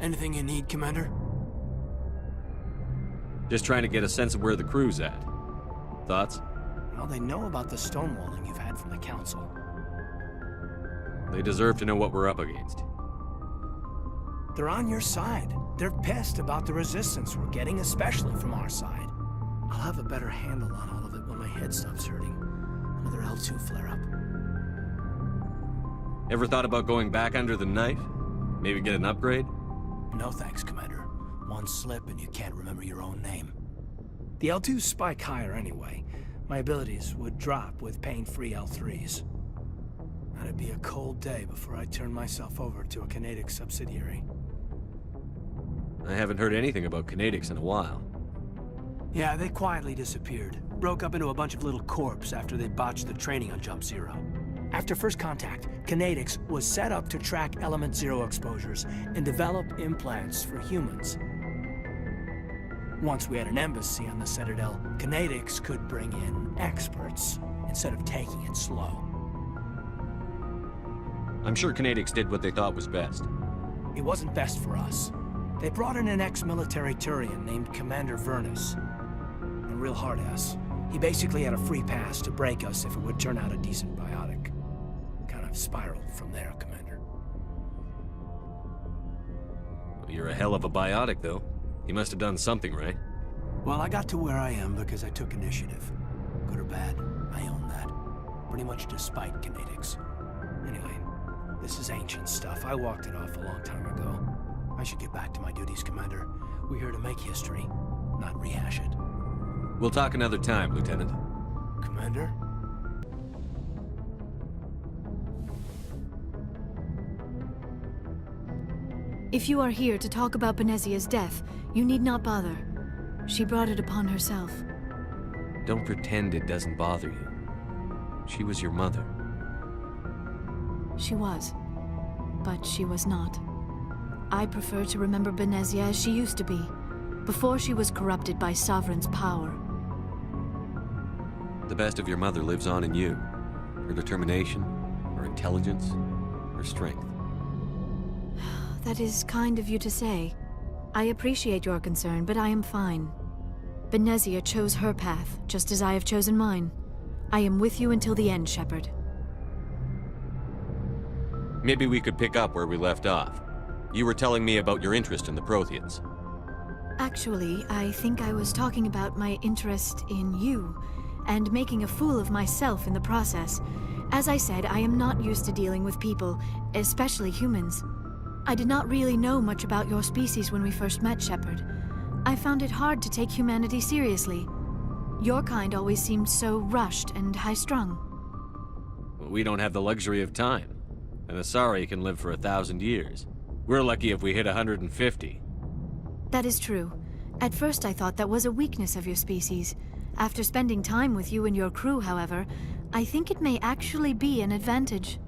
Anything you need, Commander? Just trying to get a sense of where the crew's at. Thoughts? Well, they know about the stonewalling you've had from the Council. They deserve to know what we're up against. They're on your side. They're pissed about the resistance we're getting, especially from our side. I'll have a better handle on all of it when my head stops hurting. Another L2 flare-up. Ever thought about going back under the knife? Maybe get an upgrade? No thanks, Commander. One slip and you can't remember your own name. The L2s spike higher anyway. My abilities would drop with pain-free L3s. That'd be a cold day before I turn myself over to a Canadic subsidiary. I haven't heard anything about Canadics in a while. Yeah, they quietly disappeared. Broke up into a bunch of little corps after they botched the training on Jump Zero. After first contact, Canadics was set up to track Element Zero exposures and develop implants for humans. Once we had an embassy on the Citadel, Canadics could bring in experts instead of taking it slow. I'm sure Canadics did what they thought was best. It wasn't best for us. They brought in an ex-military Turian named Commander Vernus. A real hard-ass. He basically had a free pass to break us if it would turn out a decent biotic. Kind of spiraled from there, Commander. Well, you're a hell of a biotic, though. He must have done something right. Well, I got to where I am because I took initiative. Good or bad, I own that. Pretty much despite Canadics. Anyway, this is ancient stuff. I walked it off a long time ago. I should get back to my duties, Commander. We're here to make history, not rehash it. We'll talk another time, Lieutenant. Commander? If you are here to talk about Benezia's death, you need not bother. She brought it upon herself. Don't pretend it doesn't bother you. She was your mother. She was. But she was not. I prefer to remember Benezia as she used to be, before she was corrupted by Sovereign's power. The best of your mother lives on in you. Her determination, her intelligence, her strength. That is kind of you to say. I appreciate your concern, but I am fine. Benezia chose her path, just as I have chosen mine. I am with you until the end, Shepard. Maybe we could pick up where we left off. You were telling me about your interest in the Protheans. Actually, I think I was talking about my interest in you, and making a fool of myself in the process. As I said, I am not used to dealing with people, especially humans. I did not really know much about your species when we first met, Shepard. I found it hard to take humanity seriously. Your kind always seemed so rushed and high-strung. We don't have the luxury of time. An Asari can live for 1,000 years. We're lucky if we hit 150. That is true. At first I thought that was a weakness of your species. After spending time with you and your crew, however, I think it may actually be an advantage.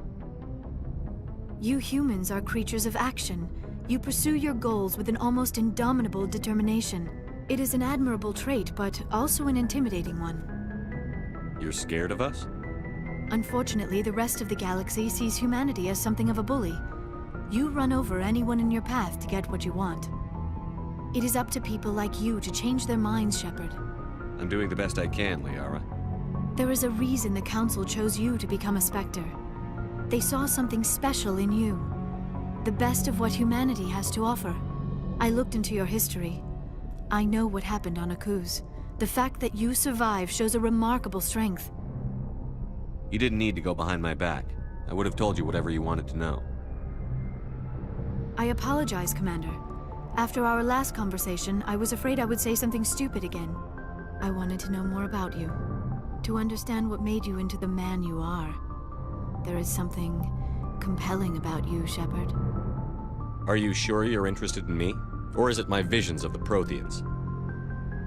You humans are creatures of action. You pursue your goals with an almost indomitable determination. It is an admirable trait, but also an intimidating one. You're scared of us? Unfortunately, the rest of the galaxy sees humanity as something of a bully. You run over anyone in your path to get what you want. It is up to people like you to change their minds, Shepard. I'm doing the best I can, Liara. There is a reason the Council chose you to become a Spectre. They saw something special in you. The best of what humanity has to offer. I looked into your history. I know what happened on Akuz. The fact that you survived shows a remarkable strength. You didn't need to go behind my back. I would have told you whatever you wanted to know. I apologize, Commander. After our last conversation, I was afraid I would say something stupid again. I wanted to know more about you. To understand what made you into the man you are. There is something compelling about you, Shepard. Are you sure you're interested in me? Or is it my visions of the Protheans?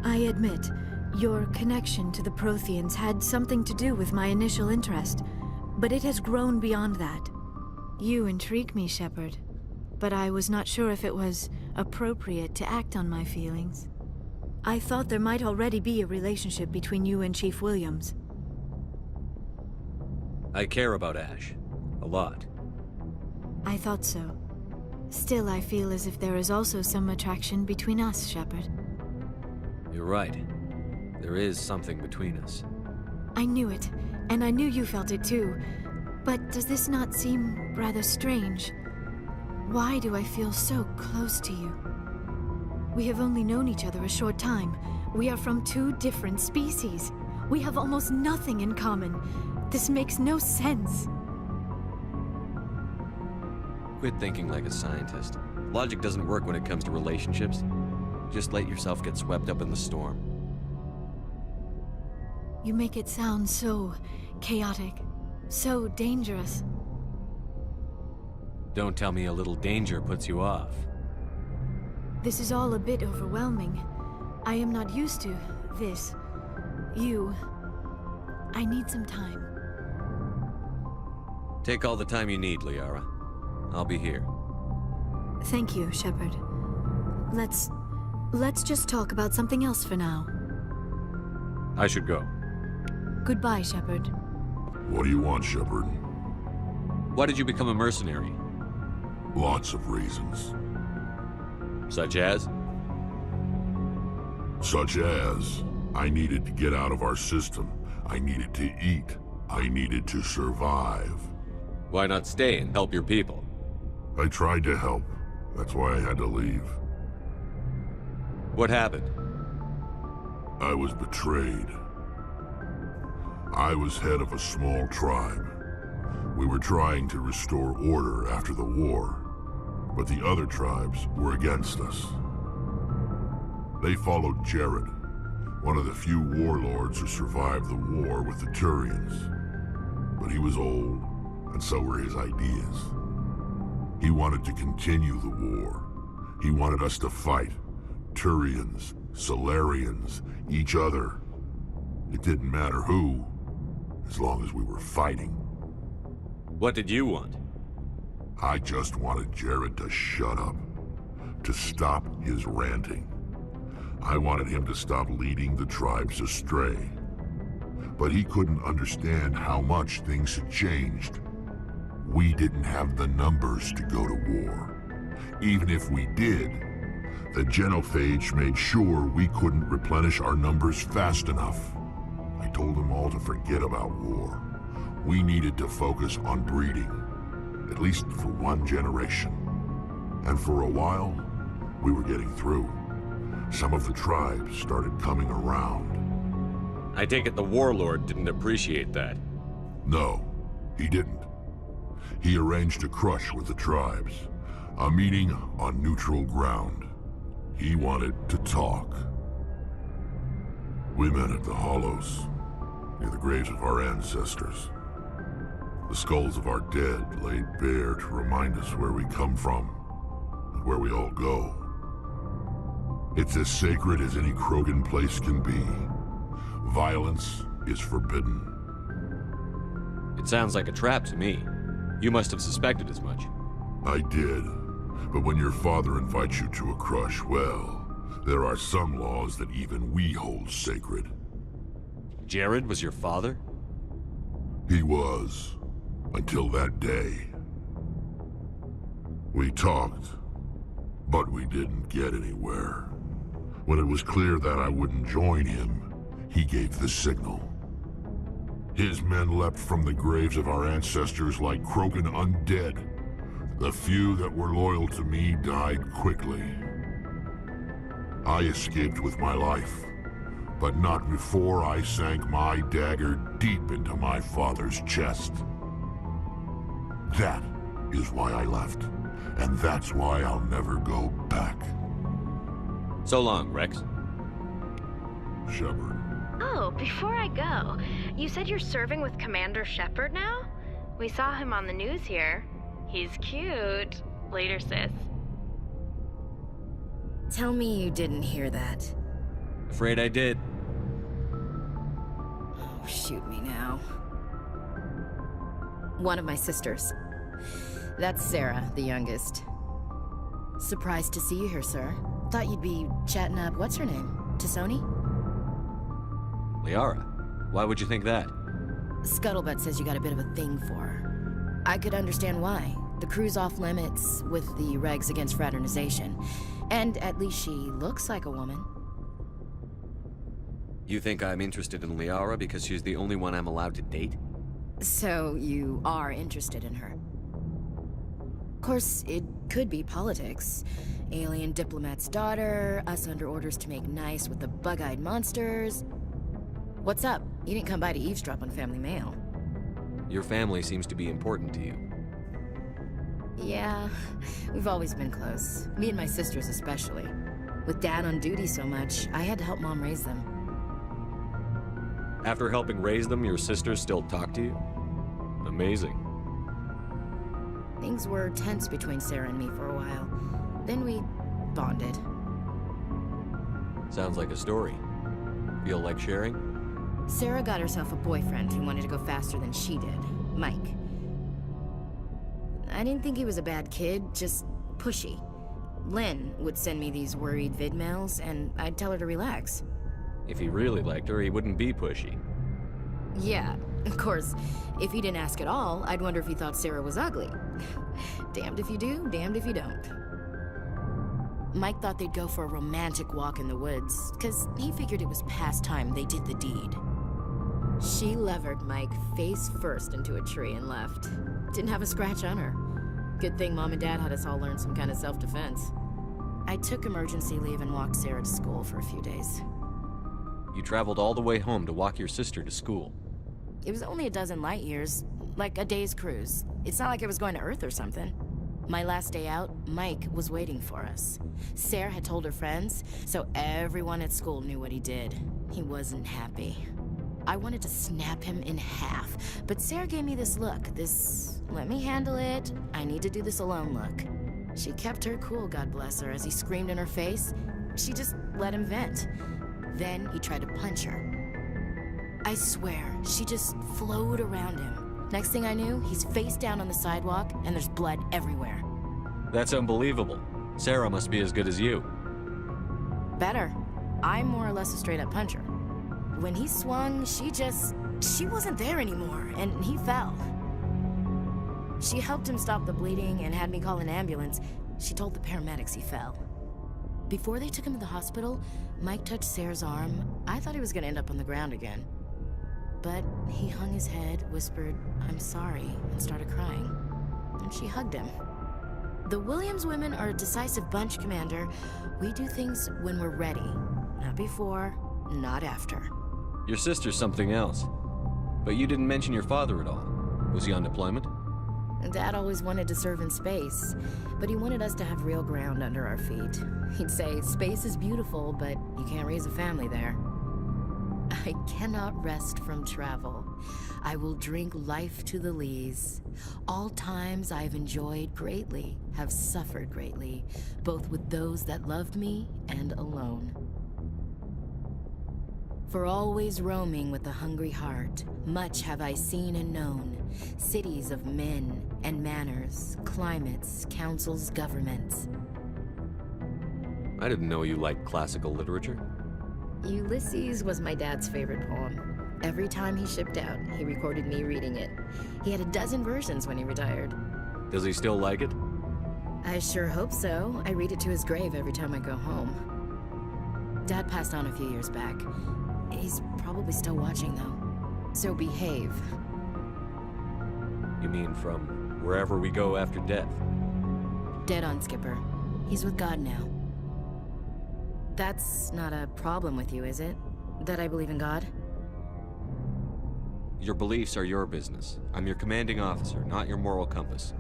I admit, your connection to the Protheans had something to do with my initial interest, but it has grown beyond that. You intrigue me, Shepard, but I was not sure if it was appropriate to act on my feelings. I thought there might already be a relationship between you and Chief Williams. I care about Ash. A lot. I thought so. Still, I feel as if there is also some attraction between us, Shepard. You're right. There is something between us. I knew it, and I knew you felt it too. But does this not seem rather strange? Why do I feel so close to you? We have only known each other a short time. We are from two different species. We have almost nothing in common. This makes no sense. Quit thinking like a scientist. Logic doesn't work when it comes to relationships. Just let yourself get swept up in the storm. You make it sound so chaotic, so dangerous. Don't tell me a little danger puts you off. This is all a bit overwhelming. I am not used to this. You. I need some time. Take all the time you need, Liara. I'll be here. Thank you, Shepard. Let's just talk about something else for now. I should go. Goodbye, Shepard. What do you want, Shepard? Why did you become a mercenary? Lots of reasons. Such as? Such as, I needed to get out of our system. I needed to eat. I needed to survive. Why not stay and help your people? I tried to help. That's why I had to leave. What happened? I was betrayed. I was head of a small tribe. We were trying to restore order after the war, but the other tribes were against us. They followed Jared, one of the few warlords who survived the war with the Turians. But he was old, and so were his ideas. He wanted to continue the war. He wanted us to fight. Turians, Solarians, each other. It didn't matter who, as long as we were fighting. What did you want? I just wanted Jared to shut up, to stop his ranting. I wanted him to stop leading the tribes astray. But he couldn't understand how much things had changed. We didn't have the numbers to go to war. Even if we did, the genophage made sure we couldn't replenish our numbers fast enough. I told them all to forget about war. We needed to focus on breeding, at least for one generation. And for a while, we were getting through. Some of the tribes started coming around. I take it the warlord didn't appreciate that. No, he didn't. He arranged a crush with the tribes, a meeting on neutral ground. He wanted to talk. We met at the Hollows, near the graves of our ancestors. The skulls of our dead laid bare to remind us where we come from, and where we all go. It's as sacred as any Krogan place can be. Violence is forbidden. It sounds like a trap to me. You must have suspected as much. I did. But when your father invites you to a crush, well, there are some laws that even we hold sacred. Jared was your father? He was. Until that day. We talked, but we didn't get anywhere. When it was clear that I wouldn't join him, he gave the signal. His men leapt from the graves of our ancestors like Krogan undead. The few that were loyal to me died quickly. I escaped with my life, but not before I sank my dagger deep into my father's chest. That is why I left, and that's why I'll never go back. So long, Rex. Shepard. Oh, before I go, you said you're serving with Commander Shepard now? We saw him on the news here. He's cute. Later, sis. Tell me you didn't hear that. Afraid I did. Oh, shoot me now. One of my sisters. That's Sarah, the youngest. Surprised to see you here, sir. Thought you'd be chatting up, what's her name? T'Soni? Liara, why would you think that? Scuttlebutt says you got a bit of a thing for her. I could understand why. The crew's off limits with the regs against fraternization. And at least she looks like a woman. You think I'm interested in Liara because she's the only one I'm allowed to date? So you are interested in her. Of course, it could be politics. Alien diplomat's daughter, us under orders to make nice with the bug-eyed monsters. What's up? You didn't come by to eavesdrop on Family Mail. Your family seems to be important to you. Yeah, we've always been close. Me and my sisters especially. With Dad on duty so much, I had to help Mom raise them. After helping raise them, your sisters still talk to you? Amazing. Things were tense between Sarah and me for a while. Then we bonded. Sounds like a story. Feel like sharing? Sarah got herself a boyfriend who wanted to go faster than she did, Mike. I didn't think he was a bad kid, just pushy. Lynn would send me these worried vid mails, and I'd tell her to relax. If he really liked her, he wouldn't be pushy. Yeah, of course, if he didn't ask at all, I'd wonder if he thought Sarah was ugly. Damned if you do, damned if you don't. Mike thought they'd go for a romantic walk in the woods, because he figured it was past time they did the deed. She levered Mike face first into a tree and left. Didn't have a scratch on her. Good thing Mom and Dad had us all learn some kind of self-defense. I took emergency leave and walked Sarah to school for a few days. You traveled all the way home to walk your sister to school. It was only a dozen light years, like a day's cruise. It's not like I was going to Earth or something. My last day out, Mike was waiting for us. Sarah had told her friends, so everyone at school knew what he did. He wasn't happy. I wanted to snap him in half, but Sarah gave me this look, this let me handle it, I need to do this alone look. She kept her cool, God bless her, as he screamed in her face. She just let him vent. Then he tried to punch her. I swear, she just flowed around him. Next thing I knew, he's face down on the sidewalk, and there's blood everywhere. That's unbelievable. Sarah must be as good as you. Better. I'm more or less a straight-up puncher. When he swung, she wasn't there anymore, and he fell. She helped him stop the bleeding and had me call an ambulance. She told the paramedics he fell. Before they took him to the hospital, Mike touched Sarah's arm. I thought he was gonna end up on the ground again. But he hung his head, whispered, "I'm sorry," and started crying. And she hugged him. The Williams women are a decisive bunch, Commander. We do things when we're ready. Not before, not after. Your sister's something else. But you didn't mention your father at all. Was he on deployment? Dad always wanted to serve in space, but he wanted us to have real ground under our feet. He'd say, space is beautiful, but you can't raise a family there. I cannot rest from travel. I will drink life to the lees. All times I've enjoyed greatly, have suffered greatly, both with those that loved me and alone. For always roaming with a hungry heart, much have I seen and known, cities of men and manners, climates, councils, governments. I didn't know you liked classical literature. Ulysses was my dad's favorite poem. Every time he shipped out, he recorded me reading it. He had a dozen versions when he retired. Does he still like it? I sure hope so. I read it to his grave every time I go home. Dad passed on a few years back. He's probably still watching, though. So behave. You mean from wherever we go after death? Dead on, Skipper. He's with God now. That's not a problem with you, is it? That I believe in God? Your beliefs are your business. I'm your commanding officer, not your moral compass.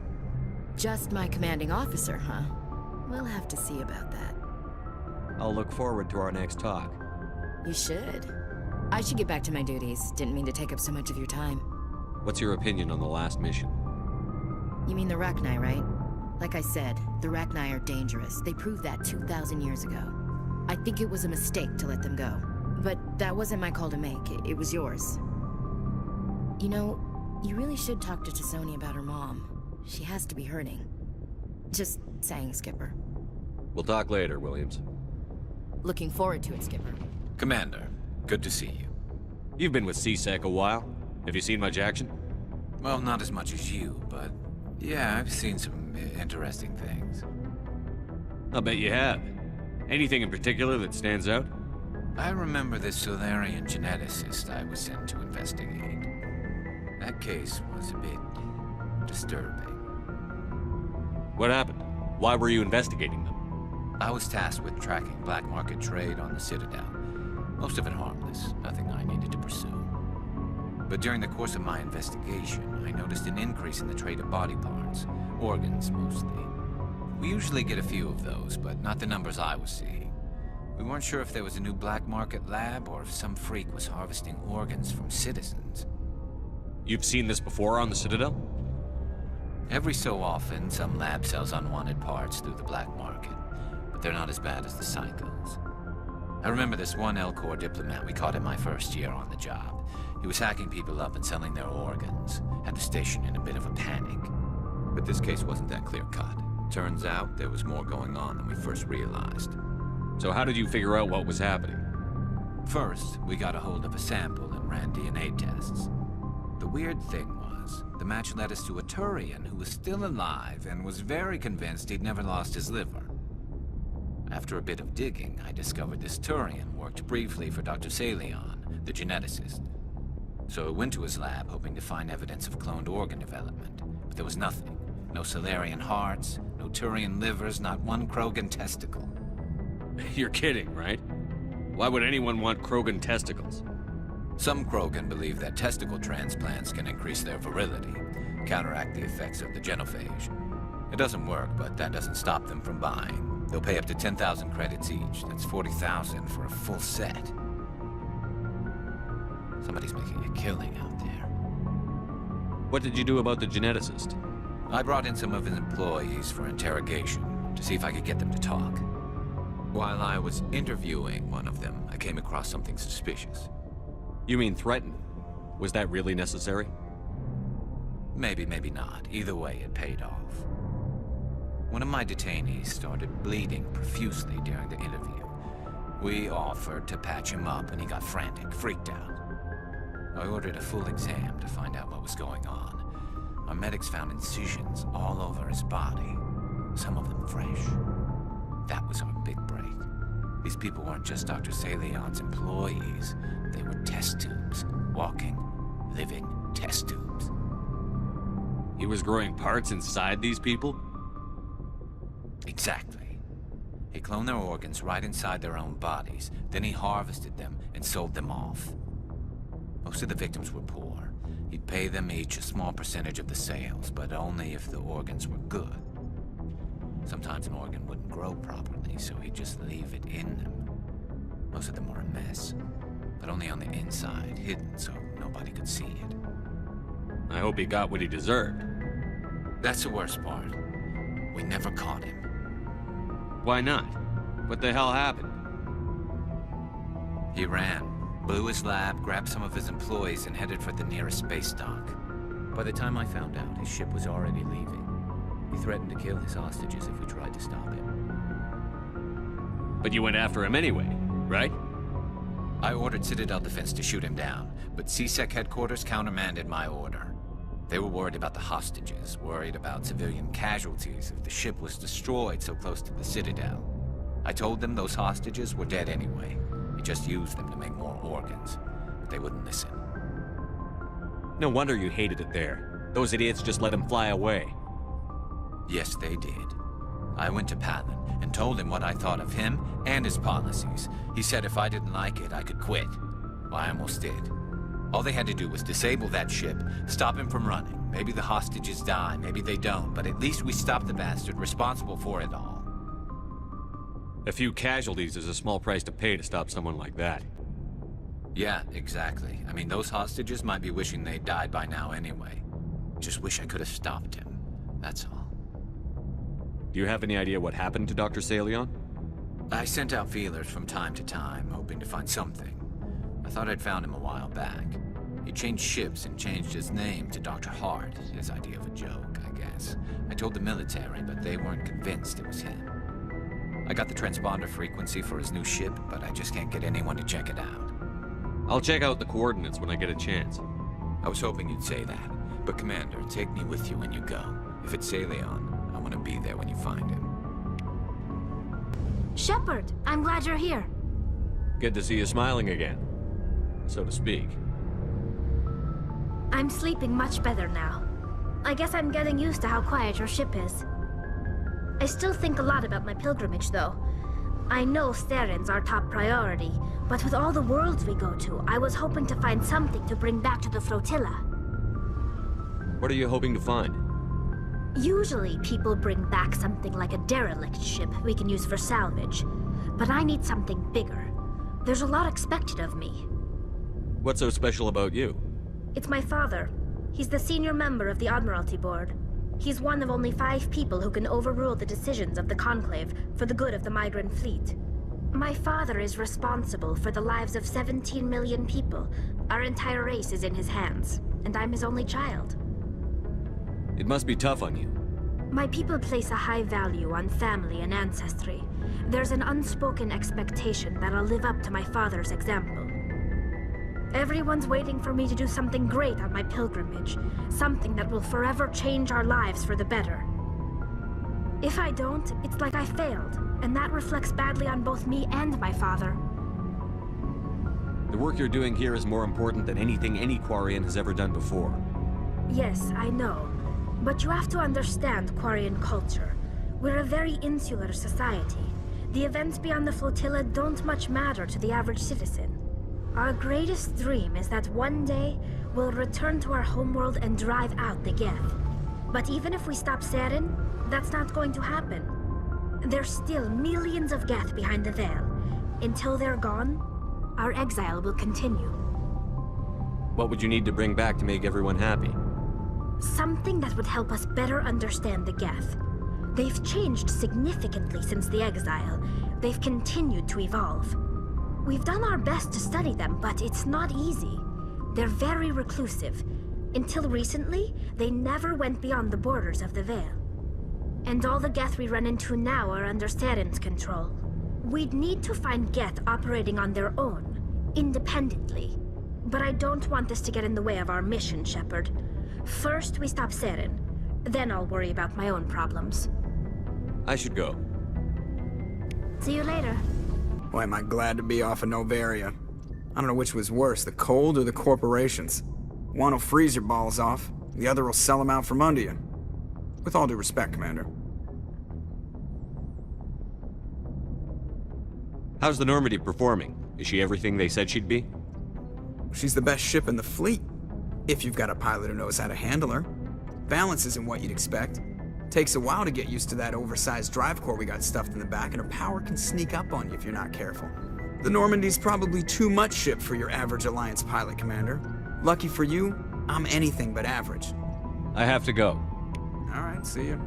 Just my commanding officer, huh? We'll have to see about that. I'll look forward to our next talk. You should. I should get back to my duties. Didn't mean to take up so much of your time. What's your opinion on the last mission? You mean the Rachni, right? Like I said, the Rachni are dangerous. They proved that 2,000 years ago. I think it was a mistake to let them go. But that wasn't my call to make. It was yours. You know, you really should talk to T'Soni about her mom. She has to be hurting. Just saying, Skipper. We'll talk later, Williams. Looking forward to it, Skipper. Commander, good to see you. You've been with CSEC a while. Have you seen much action? Well, not as much as you, but Yeah, I've seen some interesting things. I'll bet you have. Anything in particular that stands out? I remember this Solarian geneticist I was sent to investigate. That case was a bit disturbing. What happened? Why were you investigating them? I was tasked with tracking black market trade on the Citadel. Most of it harmless, nothing I needed to pursue. But during the course of my investigation, I noticed an increase in the trade of body parts, organs mostly. We usually get a few of those, but not the numbers I was seeing. We weren't sure if there was a new black market lab or if some freak was harvesting organs from citizens. You've seen this before on the Citadel? Every so often, some lab sells unwanted parts through the black market, but they're not as bad as the psychos. I remember this one Elcor diplomat we caught in my first year on the job. He was hacking people up and selling their organs, had the station in a bit of a panic. But this case wasn't that clear-cut. Turns out there was more going on than we first realized. So how did you figure out what was happening? First, we got a hold of a sample and ran DNA tests. The weird thing was, the match led us to a Turian who was still alive and was very convinced he'd never lost his liver. After a bit of digging, I discovered this Turian worked briefly for Dr. Salion, the geneticist. So I went to his lab hoping to find evidence of cloned organ development, but there was nothing. No Solarian hearts, no Turian livers, not one Krogan testicle. You're kidding, right? Why would anyone want Krogan testicles? Some Krogan believe that testicle transplants can increase their virility, counteract the effects of the genophage. It doesn't work, but that doesn't stop them from buying. They'll pay up to 10,000 credits each. That's 40,000 for a full set. Somebody's making a killing out there. What did you do about the geneticist? I brought in some of his employees for interrogation, to see if I could get them to talk. While I was interviewing one of them, I came across something suspicious. You mean threaten? Was that really necessary? Maybe, maybe not. Either way, it paid off. One of my detainees started bleeding profusely during the interview. We offered to patch him up and he got frantic, freaked out. I ordered a full exam to find out what was going on. Our medics found incisions all over his body, some of them fresh. That was our big break. These people weren't just Dr. Salion's employees. They were test tubes. Walking, living test tubes. He was growing parts inside these people? Exactly. He cloned their organs right inside their own bodies. Then he harvested them and sold them off. Most of the victims were poor. He'd pay them each a small percentage of the sales, but only if the organs were good. Sometimes an organ wouldn't grow properly, so he'd just leave it in them. Most of them were a mess, but only on the inside, hidden so nobody could see it. I hope he got what he deserved. That's the worst part. We never caught him. Why not? What the hell happened? He ran, blew his lab, grabbed some of his employees, and headed for the nearest space dock. By the time I found out, his ship was already leaving. He threatened to kill his hostages if we tried to stop him. But you went after him anyway, right? I ordered Citadel Defense to shoot him down, but CSEC headquarters countermanded my order. They were worried about the hostages, worried about civilian casualties if the ship was destroyed so close to the Citadel. I told them those hostages were dead anyway. He just used them to make more organs, but they wouldn't listen. No wonder you hated it there. Those idiots just let him fly away. Yes, they did. I went to Palin and told him what I thought of him and his policies. He said if I didn't like it, I could quit. Well, I almost did. All they had to do was disable that ship, stop him from running. Maybe the hostages die, maybe they don't, but at least we stopped the bastard responsible for it all. A few casualties is a small price to pay to stop someone like that. Yeah, exactly. I mean, those hostages might be wishing they'd died by now anyway. Just wish I could have stopped him. That's all. Do you have any idea what happened to Dr. Salion? I sent out feelers from time to time, hoping to find something. I thought I'd found him a while back. He changed ships and changed his name to Dr. Hart, his idea of a joke, I guess. I told the military, but they weren't convinced it was him. I got the transponder frequency for his new ship, but I just can't get anyone to check it out. I'll check out the coordinates when I get a chance. I was hoping you'd say that, but Commander, take me with you when you go. If it's Saleon, I want to be there when you find him. Shepard, I'm glad you're here. Good to see you smiling again, so to speak. I'm sleeping much better now. I guess I'm getting used to how quiet your ship is. I still think a lot about my pilgrimage, though. I know Saren's our top priority, but with all the worlds we go to, I was hoping to find something to bring back to the flotilla. What are you hoping to find? Usually, people bring back something like a derelict ship we can use for salvage. But I need something bigger. There's a lot expected of me. What's so special about you? It's my father. He's the senior member of the Admiralty Board. He's one of only 5 people who can overrule the decisions of the Conclave for the good of the migrant fleet. My father is responsible for the lives of 17 million people. Our entire race is in his hands, and I'm his only child. It must be tough on you. My people place a high value on family and ancestry. There's an unspoken expectation that I'll live up to my father's example. Everyone's waiting for me to do something great on my pilgrimage, something that will forever change our lives for the better. If I don't, it's like I failed, and that reflects badly on both me and my father. The work you're doing here is more important than anything any Quarian has ever done before. Yes, I know. But you have to understand Quarian culture. We're a very insular society. The events beyond the flotilla don't much matter to the average citizen. Our greatest dream is that one day we'll return to our homeworld and drive out the Geth. But even if we stop Saren, that's not going to happen. There's still millions of Geth behind the Veil. Until they're gone, our exile will continue. What would you need to bring back to make everyone happy? Something that would help us better understand the Geth. They've changed significantly since the exile. They've continued to evolve. We've done our best to study them, but it's not easy. They're very reclusive. Until recently, they never went beyond the borders of the Veil. And all the Geth we run into now are under Saren's control. We'd need to find Geth operating on their own, independently. But I don't want this to get in the way of our mission, Shepard. First, we stop Saren. Then I'll worry about my own problems. I should go. See you later. Boy, am I glad to be off of Noveria. I don't know which was worse, the cold or the corporations. One will freeze your balls off, the other will sell them out from under you. With all due respect, Commander. How's the Normandy performing? Is she everything they said she'd be? She's the best ship in the fleet, if you've got a pilot who knows how to handle her. Balance isn't what you'd expect. Takes a while to get used to that oversized drive core we got stuffed in the back, and her power can sneak up on you if you're not careful. The Normandy's probably too much ship for your average Alliance pilot, Commander. Lucky for you, I'm anything but average. I have to go. All right, see you.